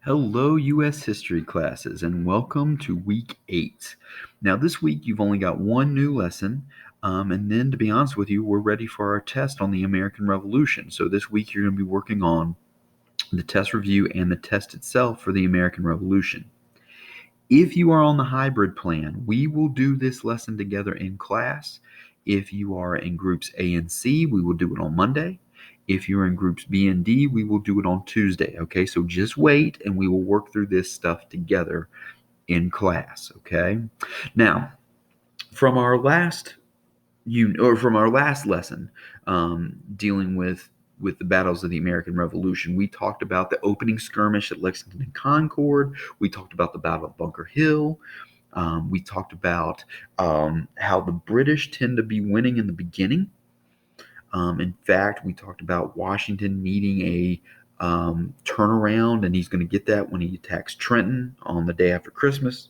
Hello, U.S. history classes, and welcome to week 8. Now, this week you've only got one new lesson, and then to be honest with you, we're ready for our test on the American Revolution. So, this week you're going to be working on the test review and the test itself for the American Revolution. If you are on the hybrid plan, we will do this lesson together in class. If you are in groups A and C, we will do it on Monday. If you're in groups B and D, we will do it on Tuesday. Okay, so just wait and we will work through this stuff together in class. Okay, now from our last from our last lesson, dealing with the battles of the American Revolution, we talked about the opening skirmish at Lexington and Concord. We talked about the Battle of Bunker Hill. We talked about how the British tend to be winning in the beginning. In fact, we talked about Washington needing a turnaround, and he's going to get that when he attacks Trenton on the day after Christmas.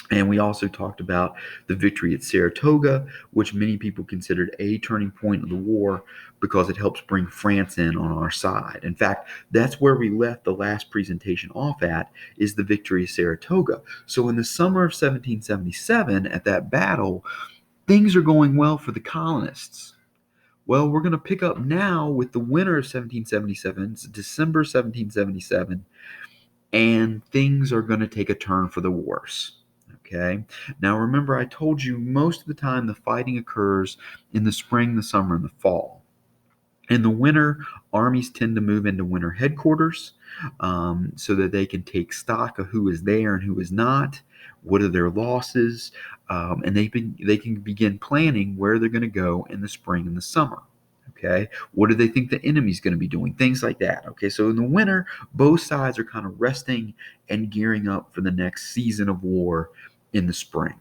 And we also talked about the victory at Saratoga, which many people considered a turning point of the war because it helps bring France in on our side. In fact, that's where we left the last presentation off at, is the victory of Saratoga. So in the summer of 1777, at that battle, things are going well for the colonists. Well, we're going to pick up now with the winter of 1777. It's December 1777, and things are going to take a turn for the worse. Okay. Now, remember, I told you most of the time the fighting occurs in the spring, the summer, and the fall. In the winter, armies tend to move into winter headquarters so that they can take stock of who is there and who is not, what are their losses, and they can begin planning where they're going to go in the spring and the summer. Okay, what do they think the enemy's going to be doing? Things like that. Okay, so in the winter, both sides are kind of resting and gearing up for the next season of war in the spring.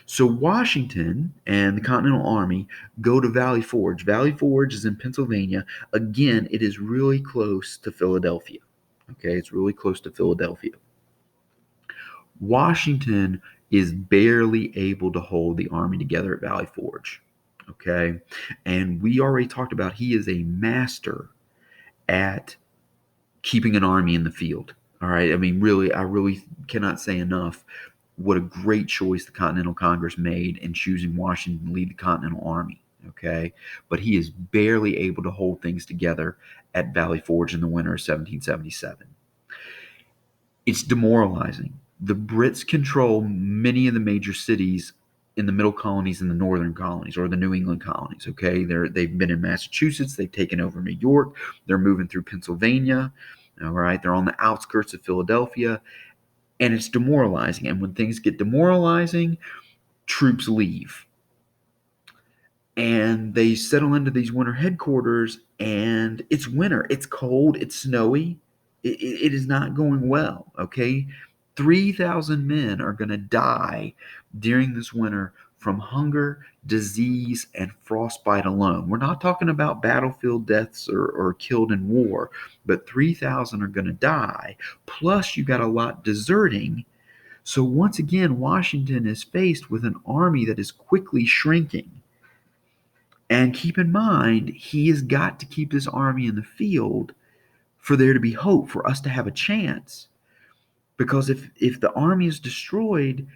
So Washington and the Continental Army go to Valley Forge. Valley Forge is in Pennsylvania. Again, it is really close to Philadelphia. Okay, it's really close to Philadelphia. Washington is barely able to hold the army together at Valley Forge. Okay, and we already talked about he is a master at keeping an army in the field. All right, I mean, really, I really cannot say enough what a great choice the Continental Congress made in choosing Washington to lead the Continental Army. Okay, but he is barely able to hold things together at Valley Forge in the winter of 1777. It's demoralizing. The Brits control many of the major cities in the middle colonies and the northern colonies, or the New England colonies. Okay, they've been in Massachusetts, they've taken over New York, they're moving through Pennsylvania. All right, they're on the outskirts of Philadelphia, and it's demoralizing. And when things get demoralizing, troops leave. And they settle into these winter headquarters, and it's winter. It's cold. It's snowy. It is not going well, okay? 3,000 men are going to die during this winter from hunger, disease, and frostbite alone. We're not talking about battlefield deaths or killed in war, but 3,000 are going to die. Plus, you got a lot deserting. So once again, Washington is faced with an army that is quickly shrinking. And keep in mind, he has got to keep this army in the field for there to be hope, for us to have a chance. Because if the army is destroyed,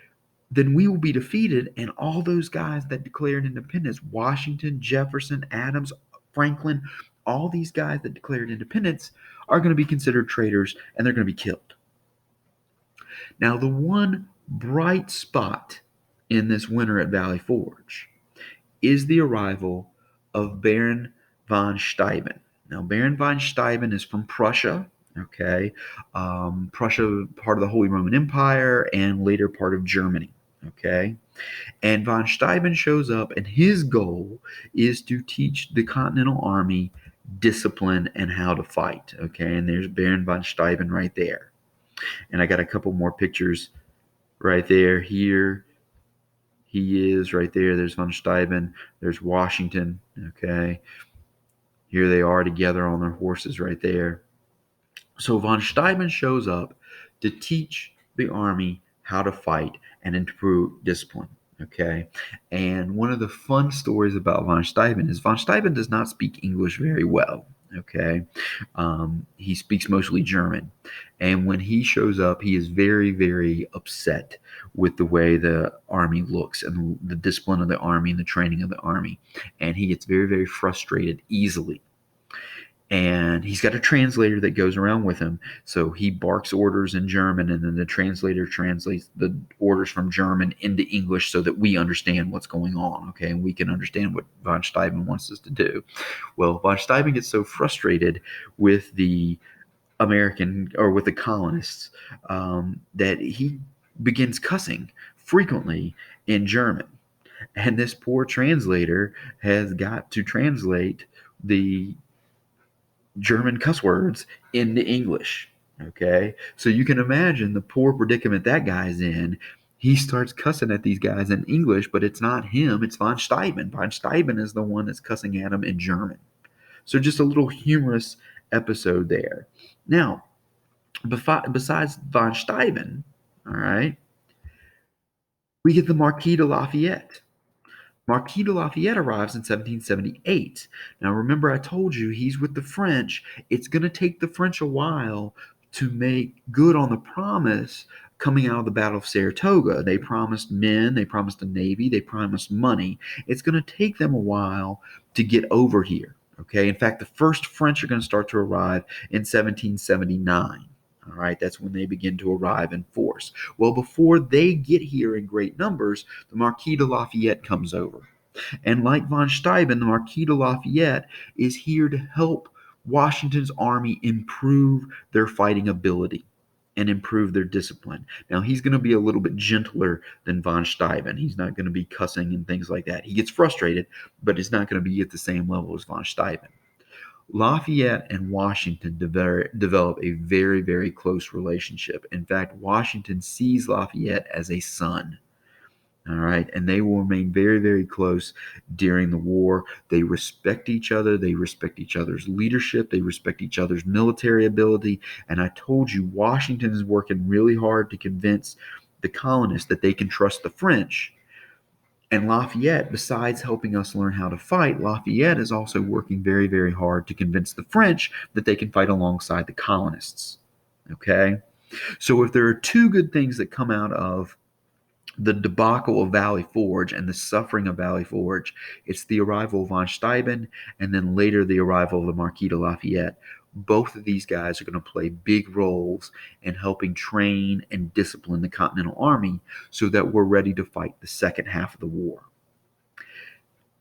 then we will be defeated, and all those guys that declared independence, Washington, Jefferson, Adams, Franklin, all these guys that declared independence are going to be considered traitors, and they're going to be killed. Now, the one bright spot in this winter at Valley Forge is the arrival of Baron von Steuben. Now, Baron von Steuben is from Prussia, okay? Prussia, part of the Holy Roman Empire, and later part of Germany, okay? And von Steuben shows up, and his goal is to teach the Continental Army discipline and how to fight, okay? And there's Baron von Steuben right there. And I got a couple more pictures right there. Here he is right there. There's von Steuben. There's Washington. Okay. Here they are together on their horses right there. So von Steuben shows up to teach the army how to fight and improve discipline. Okay. And one of the fun stories about von Steuben is von Steuben does not speak English very well. Okay. He speaks mostly German. And when he shows up, he is very, very upset with the way the army looks and the discipline of the army and the training of the army. And he gets very, very frustrated easily. And he's got a translator that goes around with him. So he barks orders in German, and then the translator translates the orders from German into English so that we understand what's going on, okay? And we can understand what von Steuben wants us to do. Well, von Steuben gets so frustrated with the American or with the colonists that he begins cussing frequently in German. And this poor translator has got to translate the German cuss words into English. Okay. So you can imagine the poor predicament that guy's in. He starts cussing at these guys in English, but it's not him, it's von Steuben. Von Steuben is the one that's cussing at him in German. So just a little humorous episode there. Now, besides von Steuben, all right, we get the Marquis de Lafayette. Marquis de Lafayette arrives in 1778. Now, remember, I told you he's with the French. It's going to take the French a while to make good on the promise coming out of the Battle of Saratoga. They promised men, they promised a navy, they promised money. It's going to take them a while to get over here. Okay. In fact, the first French are going to start to arrive in 1779. All right, that's when they begin to arrive in force. Well, before they get here in great numbers, the Marquis de Lafayette comes over. And like von Steuben, the Marquis de Lafayette is here to help Washington's army improve their fighting ability and improve their discipline. Now, he's going to be a little bit gentler than von Steuben. He's not going to be cussing and things like that. He gets frustrated, but he's not going to be at the same level as von Steuben. Lafayette and Washington develop a very, very close relationship. In fact, Washington sees Lafayette as a son. All right. And they will remain very, very close during the war. They respect each other. They respect each other's leadership. They respect each other's military ability. And I told you, Washington is working really hard to convince the colonists that they can trust the French. And Lafayette, besides helping us learn how to fight, Lafayette is also working very, very hard to convince the French that they can fight alongside the colonists. Okay? So if there are two good things that come out of the debacle of Valley Forge and the suffering of Valley Forge, it's the arrival of von Steuben and then later the arrival of the Marquis de Lafayette. Both of these guys are going to play big roles in helping train and discipline the Continental Army so that we're ready to fight the second half of the war.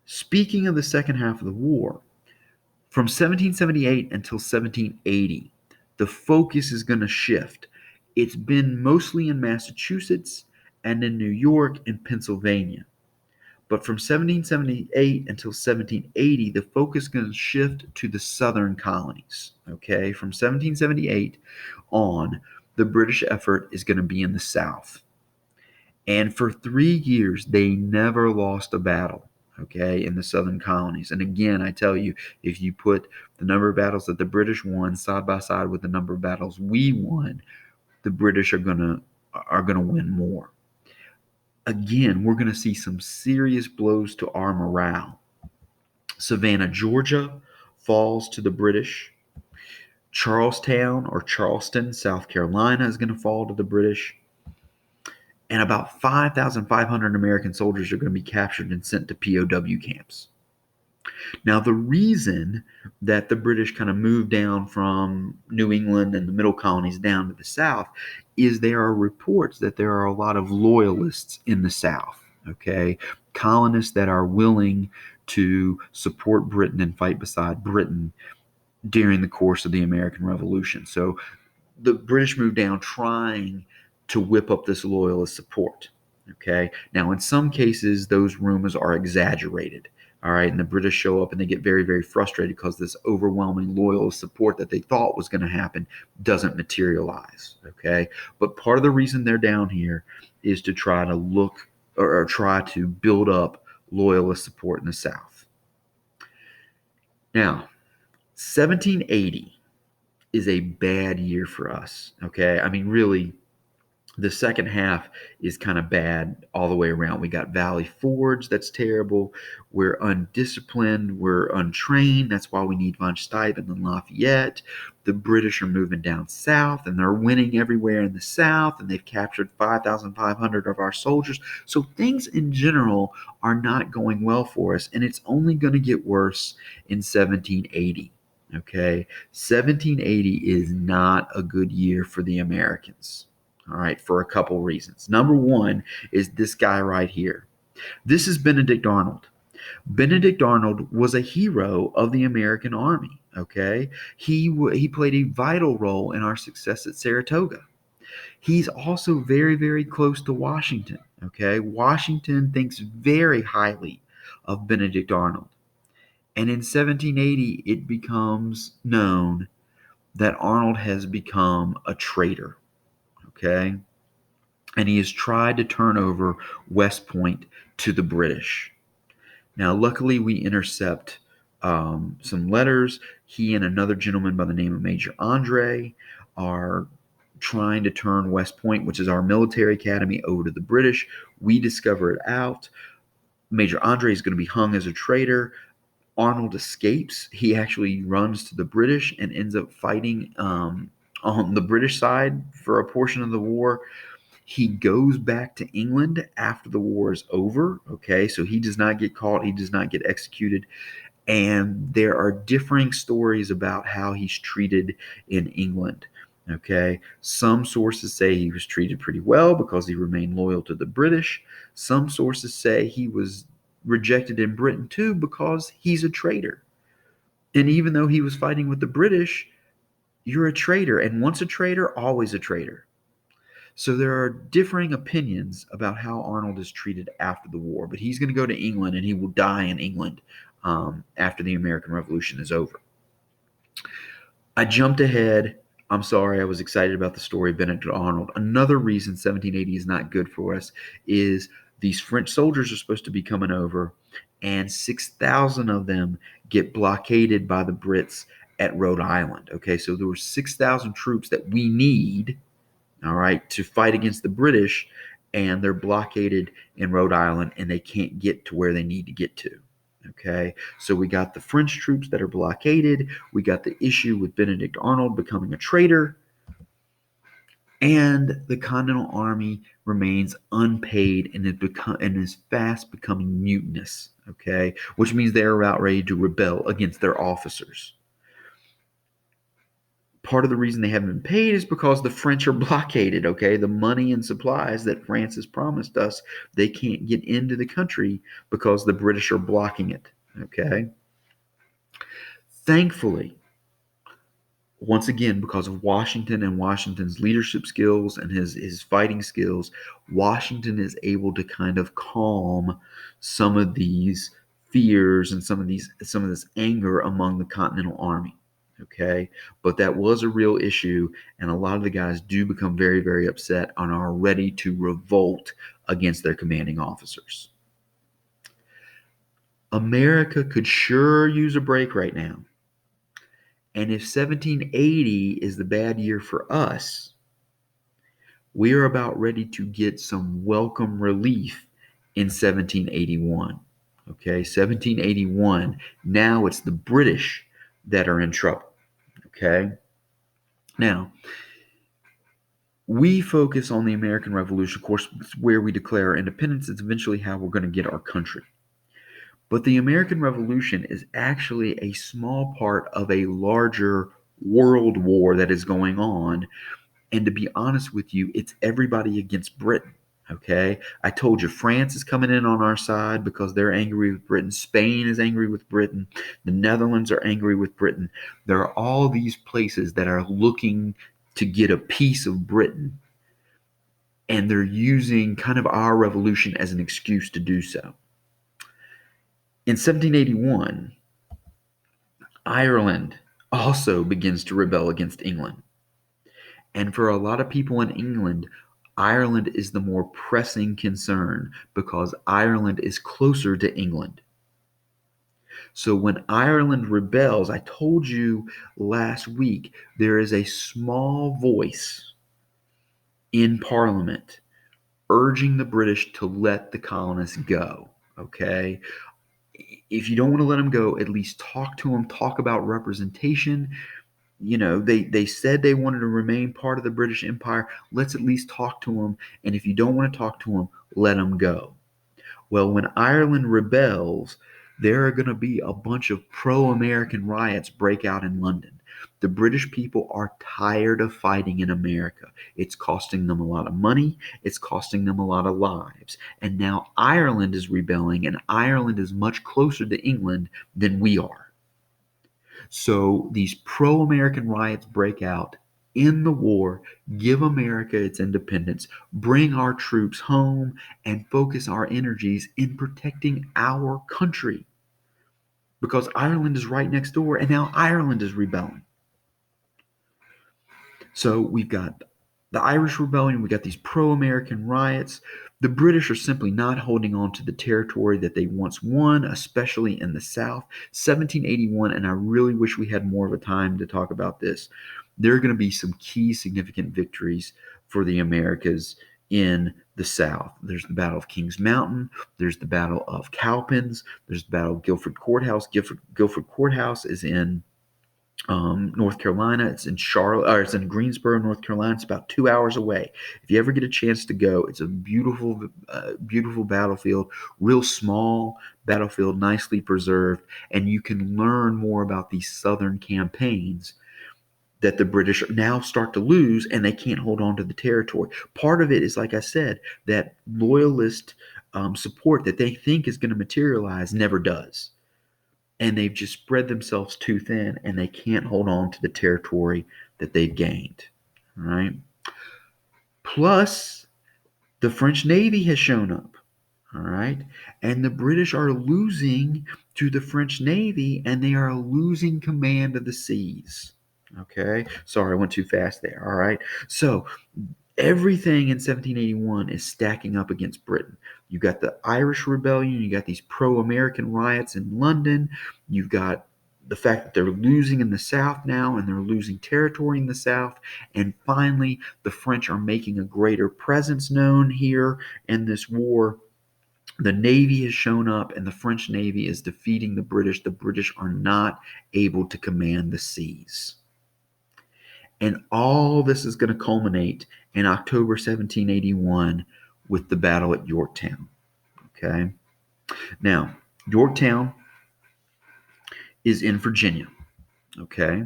Speaking of the second half of the war, from 1778 until 1780, the focus is going to shift. It's been mostly in Massachusetts and in New York and Pennsylvania. But from 1778 until 1780, the focus is going to shift to the southern colonies. Okay, from 1778 on, the British effort is going to be in the South. And for 3 years, they never lost a battle, okay, in the southern colonies. And again, I tell you, if you put the number of battles that the British won side by side with the number of battles we won, the British are gonna win more. Again, we're going to see some serious blows to our morale. Savannah, Georgia falls to the British. Charlestown or Charleston, South Carolina is going to fall to the British. And about 5,500 American soldiers are going to be captured and sent to POW camps. Now, the reason that the British kind of moved down from New England and the middle colonies down to the South is there are reports that there are a lot of loyalists in the South, okay? Colonists that are willing to support Britain and fight beside Britain during the course of the American Revolution. So the British moved down trying to whip up this loyalist support, okay? Now, in some cases, those rumors are exaggerated. All right, and the British show up and they get very, very frustrated because this overwhelming loyalist support that they thought was going to happen doesn't materialize. Okay, but part of the reason they're down here is to try to look or try to build up loyalist support in the South. Now, 1780 is a bad year for us. Okay, I mean, really, The second half is kind of bad all the way around. We got Valley Forge, that's terrible. We're undisciplined, we're untrained. That's why we need von Steuben and Lafayette. The British are moving down south and they're winning everywhere in the south, and they've captured 5,500 of our soldiers. So things in general are not going well for us, and it's only going to get worse in 1780. Okay, 1780 is not a good year for the Americans. All right, for a couple reasons. Number one is this guy right here. This is Benedict Arnold. Benedict Arnold was a hero of the American Army. Okay, he played a vital role in our success at Saratoga. He's also very, very close to Washington. Okay, Washington thinks very highly of Benedict Arnold. And in 1780, it becomes known that Arnold has become a traitor. Okay, and he has tried to turn over West Point to the British. Now, luckily, we intercept some letters. He and another gentleman by the name of Major Andre are trying to turn West Point, which is our military academy, over to the British. We discover it out. Major Andre is going to be hung as a traitor. Arnold escapes. He actually runs to the British and ends up fighting on the British side for a portion of the war. He goes back to England after the war is over. Okay, so he does not get caught, he does not get executed. And there are differing stories about how he's treated in England. Okay, some sources say he was treated pretty well because he remained loyal to the British. Some sources say he was rejected in Britain too because he's a traitor. And even though he was fighting with the British, you're a traitor. And once a traitor, always a traitor. So there are differing opinions about how Arnold is treated after the war, but he's going to go to England and he will die in England after the American Revolution is over. I jumped ahead. I'm sorry, I was excited about the story of Benedict Arnold. Another reason 1780 is not good for us is these French soldiers are supposed to be coming over, and 6,000 of them get blockaded by the Brits at Rhode Island. Okay, so there were 6,000 troops that we need, all right, to fight against the British, and they're blockaded in Rhode Island and they can't get to where they need to get to. Okay, so we got the French troops that are blockaded, we got the issue with Benedict Arnold becoming a traitor, and the Continental Army remains unpaid and is fast becoming mutinous. Okay, which means they're about ready to rebel against their officers. Part of the reason they haven't been paid is because the French are blockaded. Okay, the money and supplies that France has promised us, they can't get into the country because the British are blocking it. Okay, thankfully, once again, because of Washington and Washington's leadership skills and his fighting skills, Washington is able to kind of calm some of these fears and some of this anger among the Continental Army. Okay, but that was a real issue, and a lot of the guys do become very, very upset and are ready to revolt against their commanding officers. America could sure use a break right now. And if 1780 is the bad year for us, we are about ready to get some welcome relief in 1781. Okay, 1781. Now it's the British that are in trouble. Okay, now we focus on the American Revolution. Of course, it's where we declare our independence. It's eventually how we're going to get our country. But the American Revolution is actually a small part of a larger world war that is going on. And to be honest with you, it's everybody against Britain. Okay, I told you France is coming in on our side because they're angry with Britain. Spain is angry with Britain. The Netherlands are angry with Britain. There are all these places that are looking to get a piece of Britain, and they're using kind of our revolution as an excuse to do so. In 1781, Ireland also begins to rebel against England. And for a lot of people in England, Ireland is the more pressing concern because Ireland is closer to England. So when Ireland rebels, I told you last week, there is a small voice in Parliament urging the British to let the colonists go. Okay? If you don't want to let them go, at least talk to them, talk about representation. They said they wanted to remain part of the British Empire. Let's at least talk to them. And if you don't want to talk to them, let them go. Well, when Ireland rebels, there are going to be a bunch of pro-American riots break out in London. The British people are tired of fighting in America. It's costing them a lot of money. It's costing them a lot of lives. And now Ireland is rebelling, and Ireland is much closer to England than we are. So these pro-American riots break out, end the war, give America its independence, bring our troops home, and focus our energies in protecting our country. Because Ireland is right next door, and now Ireland is rebelling. So we've got the Irish Rebellion, we got these pro-American riots. The British are simply not holding on to the territory that they once won, especially in the South. 1781, and I really wish we had more of a time to talk about this. There are going to be some key significant victories for the Americas in the South. There's the Battle of Kings Mountain. There's the Battle of Cowpens. There's the Battle of Guilford Courthouse. Guilford Courthouse is in North Carolina. It's in Charlotte, or it's in Greensboro, North Carolina. It's about 2 hours away. If you ever get a chance to go, it's a beautiful, beautiful battlefield, real small battlefield, nicely preserved, and you can learn more about these Southern campaigns that the British now start to lose, and they can't hold on to the territory. Part of it is, like I said, that loyalist support that they think is going to materialize never does. And they've just spread themselves too thin, and they can't hold on to the territory that they've gained. All right. Plus, the French Navy has shown up. All right. And the British are losing to the French Navy, and they are losing command of the seas. Okay. Sorry, I went too fast there. All right. So everything in 1781 is stacking up against Britain. You got the Irish Rebellion, you got these pro-American riots in London, you've got the fact that they're losing in the South now, and they're losing territory in the South, and finally the French are making a greater presence known here in this war. The Navy has shown up, and the French Navy is defeating the British. The British are not able to command the seas. And all this is going to culminate in October 1781 with the battle at Yorktown. Okay. Now, Yorktown is in Virginia. Okay.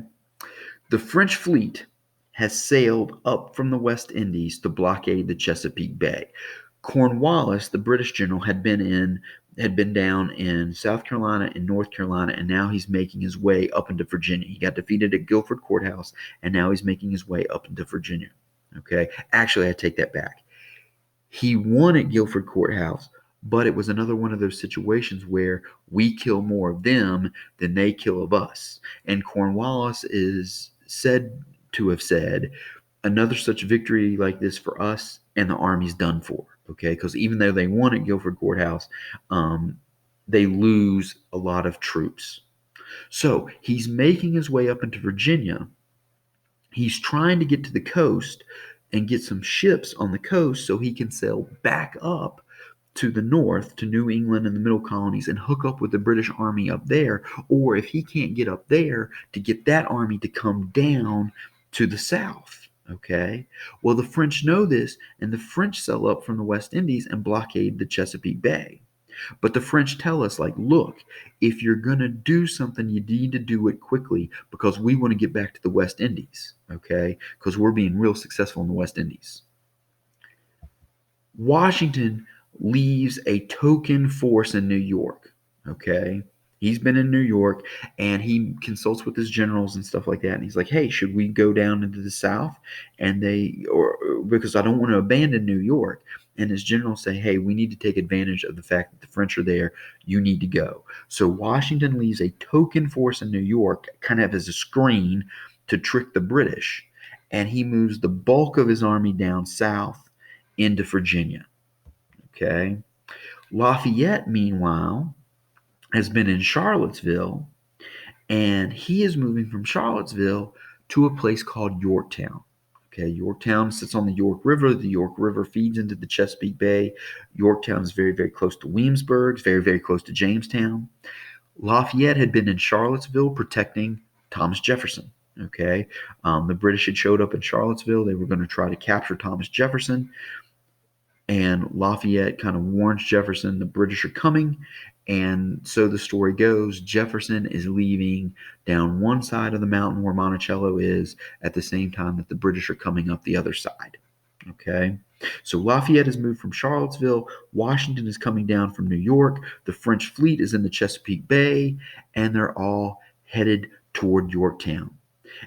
The French fleet has sailed up from the West Indies to blockade the Chesapeake Bay. Cornwallis, the British general, had been down in South Carolina and North Carolina, and now he's making his way up into Virginia. He got defeated at Guilford Courthouse, and now he's making his way up into Virginia. Okay, actually, I take that back. He won at Guilford Courthouse, but it was another one of those situations where we kill more of them than they kill of us. And Cornwallis is said to have said, another such victory like this for us, and the army's done for. Okay, because even though they won at Guilford Courthouse, they lose a lot of troops. So he's making his way up into Virginia. He's trying to get to the coast and get some ships on the coast so he can sail back up to the north, to New England and the middle colonies, and hook up with the British army up there. Or if he can't get up there, to get that army to come down to the south. Okay. Well, the French know this, and the French sail up from the West Indies and blockade the Chesapeake Bay. But the French tell us, like, look, if you're going to do something, you need to do it quickly, because we want to get back to the West Indies. Okay. Because we're being real successful in the West Indies. Washington leaves a token force in New York. Okay. He's been in New York, and he consults with his generals and stuff like that. And he's like, hey, should we go down into the South? And because I don't want to abandon New York. And his generals say, hey, we need to take advantage of the fact that the French are there. You need to go. So Washington leaves a token force in New York, kind of as a screen to trick the British. And he moves the bulk of his army down south into Virginia. Okay. Lafayette, meanwhile, has been in Charlottesville, and he is moving from Charlottesville to a place called Yorktown. Okay, Yorktown sits on the York River. The York River feeds into the Chesapeake Bay. Yorktown is very, very close to Williamsburg, very, very close to Jamestown. Lafayette had been in Charlottesville protecting Thomas Jefferson. Okay, the British had showed up in Charlottesville. They were going to try to capture Thomas Jefferson, and Lafayette kind of warns Jefferson the British are coming. And so the story goes, Jefferson is leaving down one side of the mountain where Monticello is at the same time that the British are coming up the other side. Okay, so Lafayette has moved from Charlottesville. Washington is coming down from New York. The French fleet is in the Chesapeake Bay, and they're all headed toward Yorktown.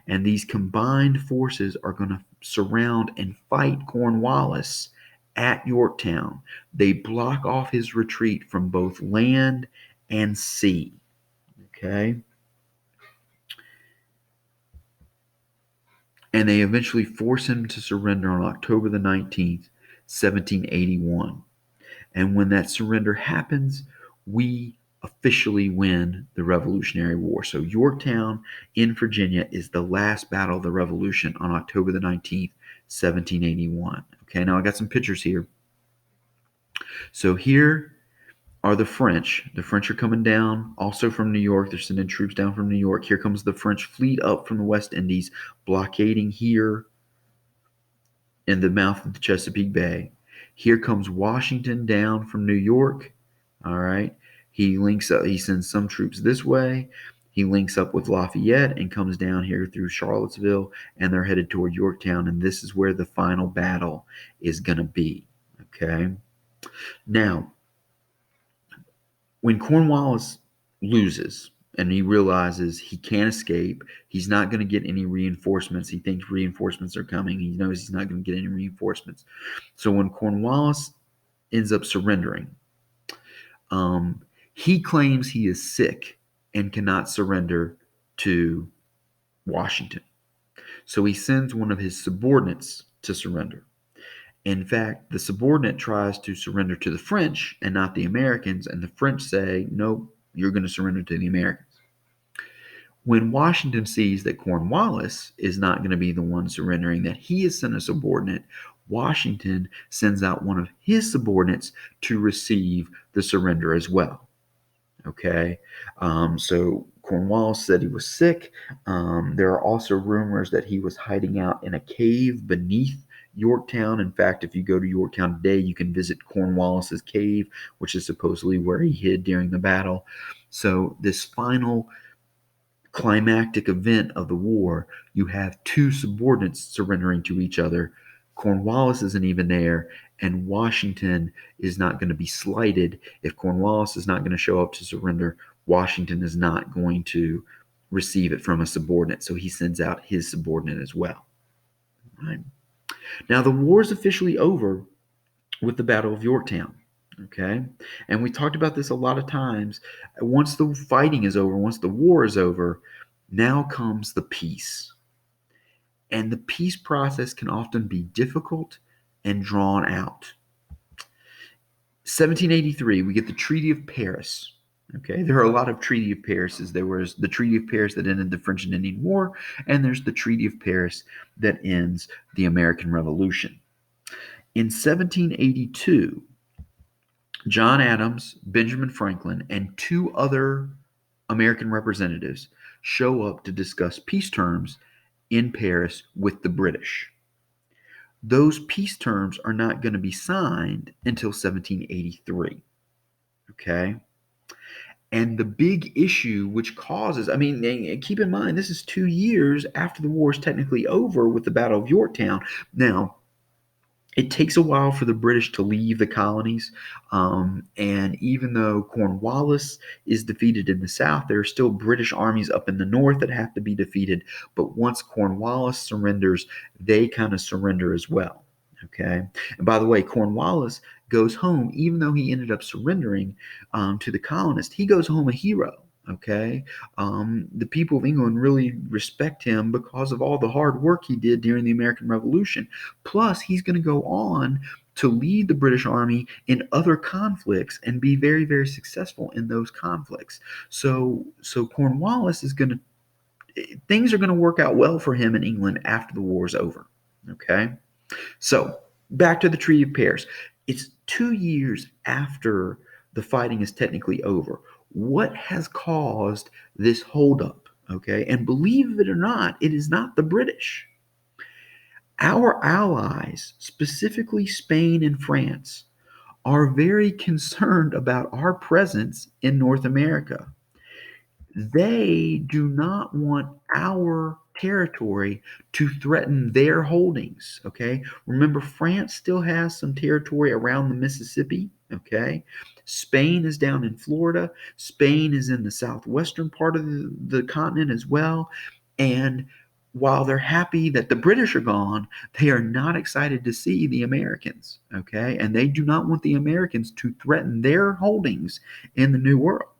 And these combined forces are going to surround and fight Cornwallis at Yorktown. They block off his retreat from both land and sea. Okay. And they eventually force him to surrender on October the 19th, 1781. And when that surrender happens, we officially win the Revolutionary War. So Yorktown in Virginia is the last battle of the Revolution on October the 19th, 1781. Okay, now I got some pictures here. So here are the French. The French are coming down also from New York. They're sending troops down from New York. Here comes the French fleet up from the West Indies, blockading here in the mouth of the Chesapeake Bay. Here comes Washington down from New York. All right. He links up, he sends some troops this way. He links up with Lafayette and comes down here through Charlottesville, and they're headed toward Yorktown. And this is where the final battle is going to be. Okay. Now, when Cornwallis loses and he realizes he can't escape, he's not going to get any reinforcements. He thinks reinforcements are coming. He knows he's not going to get any reinforcements. So when Cornwallis ends up surrendering, he claims he is sick and cannot surrender to Washington. So he sends one of his subordinates to surrender. In fact, the subordinate tries to surrender to the French and not the Americans, and the French say, nope, you're going to surrender to the Americans. When Washington sees that Cornwallis is not going to be the one surrendering, that he has sent a subordinate, Washington sends out one of his subordinates to receive the surrender as well. Okay, so Cornwallis said he was sick. There are also rumors that he was hiding out in a cave beneath Yorktown. In fact, if you go to Yorktown today, you can visit Cornwallis's cave, which is supposedly where he hid during the battle. So this final climactic event of the war, you have two subordinates surrendering to each other. Cornwallis isn't even there, and Washington is not going to be slighted. If Cornwallis is not going to show up to surrender, Washington is not going to receive it from a subordinate, so he sends out his subordinate as well. Right. Now, the war is officially over with the Battle of Yorktown. Okay. And we talked about this a lot of times. Once the fighting is over, once the war is over, now comes the peace. And the peace process can often be difficult and drawn out. 1783, we get the Treaty of Paris. Okay, there are a lot of Treaty of Parises. There was the Treaty of Paris that ended the French and Indian War, and there's the Treaty of Paris that ends the American Revolution. In 1782, John Adams, Benjamin Franklin, and two other American representatives show up to discuss peace terms in Paris with the British. Those peace terms are not going to be signed until 1783. Okay? And the big issue which causes, I mean, keep in mind, this is 2 years after the war is technically over with the Battle of Yorktown. Now, it takes a while for the British to leave the colonies. And even though Cornwallis is defeated in the south, there are still British armies up in the north that have to be defeated. But once Cornwallis surrenders, they kind of surrender as well. Okay. And by the way, Cornwallis goes home, even though he ended up surrendering to the colonists, he goes home a hero. Okay. The people of England really respect him because of all the hard work he did during the American Revolution. Plus, he's going to go on to lead the British Army in other conflicts and be very, very successful in those conflicts. So Cornwallis is going to, things are going to work out well for him in England after the war is over. Okay? So, back to the Treaty of Paris. It's 2 years after the fighting is technically over. What has caused this holdup? Okay? And believe it or not, it is not the British. Our allies, specifically Spain and France, are very concerned about our presence in North America. They do not want our territory to threaten their holdings. Okay. Remember, France still has some territory around the Mississippi. Okay. Spain is down in Florida. Spain is in the southwestern part of the continent as well. And while they're happy that the British are gone, they are not excited to see the Americans. Okay. And they do not want the Americans to threaten their holdings in the New World.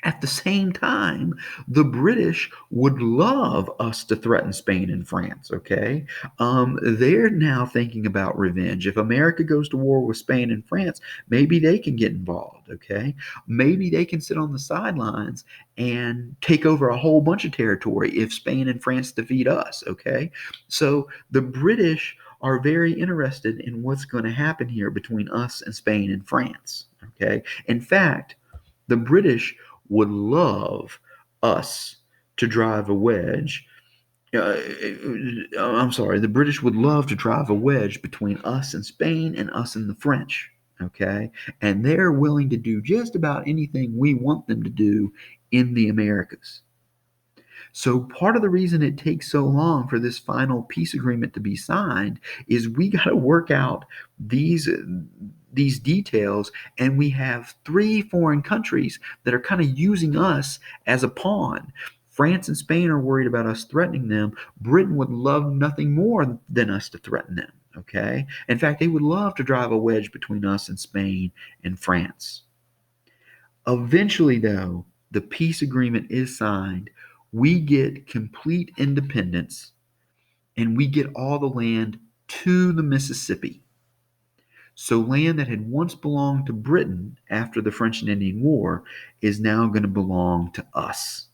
At the same time, the British would love us to threaten Spain and France, okay? They're now thinking about revenge. If America goes to war with Spain and France, maybe they can get involved, okay? Maybe they can sit on the sidelines and take over a whole bunch of territory if Spain and France defeat us, okay? So the British are very interested in what's going to happen here between us and Spain and France, okay? In fact, the British would love us to drive a wedge. I'm sorry, the British would love to drive a wedge between us and Spain and us and the French. Okay. And they're willing to do just about anything we want them to do in the Americas. So part of the reason it takes so long for this final peace agreement to be signed is we got to work out these details, and we have three foreign countries that are kind of using us as a pawn. France and Spain are worried about us threatening them. Britain would love nothing more than us to threaten them. Okay. In fact, they would love to drive a wedge between us and Spain and France. Eventually, though, the peace agreement is signed. We get complete independence and we get all the land to the Mississippi. So, land that had once belonged to Britain after the French and Indian War is now going to belong to us.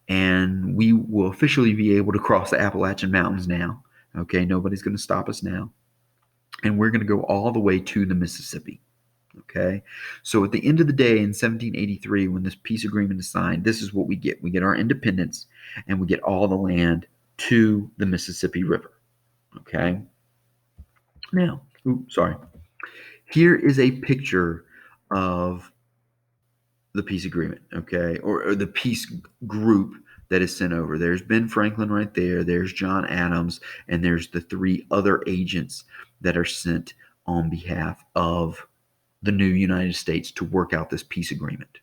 And we will officially be able to cross the Appalachian Mountains now. Okay, nobody's going to stop us now. And we're going to go all the way to the Mississippi. Okay, so at the end of the day in 1783, when this peace agreement is signed, this is what we get. We get our independence and we get all the land to the Mississippi River. Okay, now, here is a picture of the peace agreement, okay, or the peace group that is sent over. There's Ben Franklin right there, there's John Adams, and there's the three other agents that are sent on behalf of the new United States to work out this peace agreement.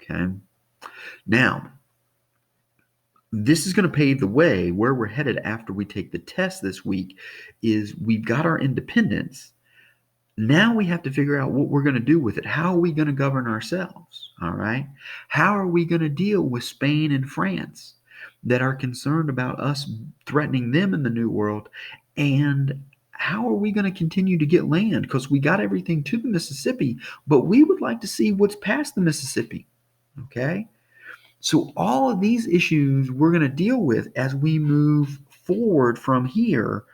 Okay. Now, this is going to pave the way. Where we're headed after we take the test this week is we've got our independence. Now we have to figure out what we're going to do with it. How are we going to govern ourselves? All right. How are we going to deal with Spain and France that are concerned about us threatening them in the New World? And how are we going to continue to get land? Because we got everything to the Mississippi, but we would like to see what's past the Mississippi. Okay. So all of these issues we're going to deal with as we move forward from here.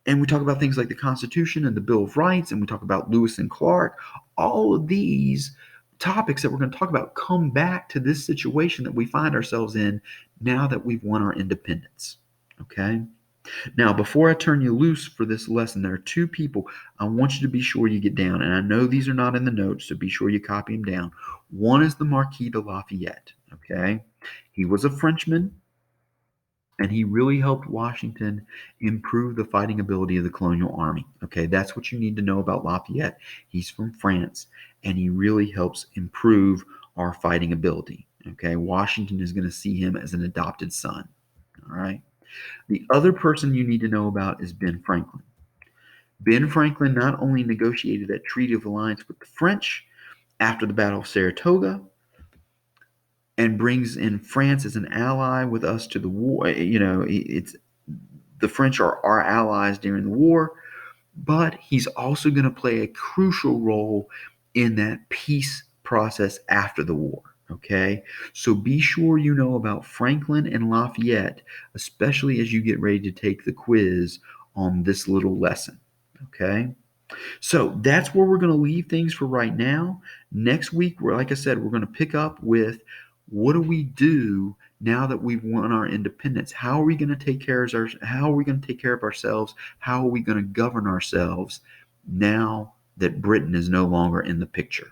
And we talk about things like the Constitution and the Bill of Rights, and we talk about Lewis and Clark. All of these topics that we're going to talk about come back to this situation that we find ourselves in now that we've won our independence. Okay? Now, before I turn you loose for this lesson, there are two people I want you to be sure you get down. And I know these are not in the notes, so be sure you copy them down. One is the Marquis de Lafayette. Okay? He was a Frenchman, and he really helped Washington improve the fighting ability of the colonial army. Okay, that's what you need to know about Lafayette. He's from France, and he really helps improve our fighting ability. Okay, Washington is going to see him as an adopted son. All right. The other person you need to know about is Ben Franklin. Ben Franklin not only negotiated that Treaty of Alliance with the French after the Battle of Saratoga, and brings in France as an ally with us to the war. It's the French are our allies during the war, but he's also going to play a crucial role in that peace process after the war. Okay, so be sure you know about Franklin and Lafayette, especially as you get ready to take the quiz on this little lesson. Okay, so that's where we're going to leave things for right now. Next week, like I said, we're going to pick up with what do we do now that we've won our independence? How are we going to take care of how are we going to take care of ourselves? How are we going to govern ourselves now that Britain is no longer in the picture?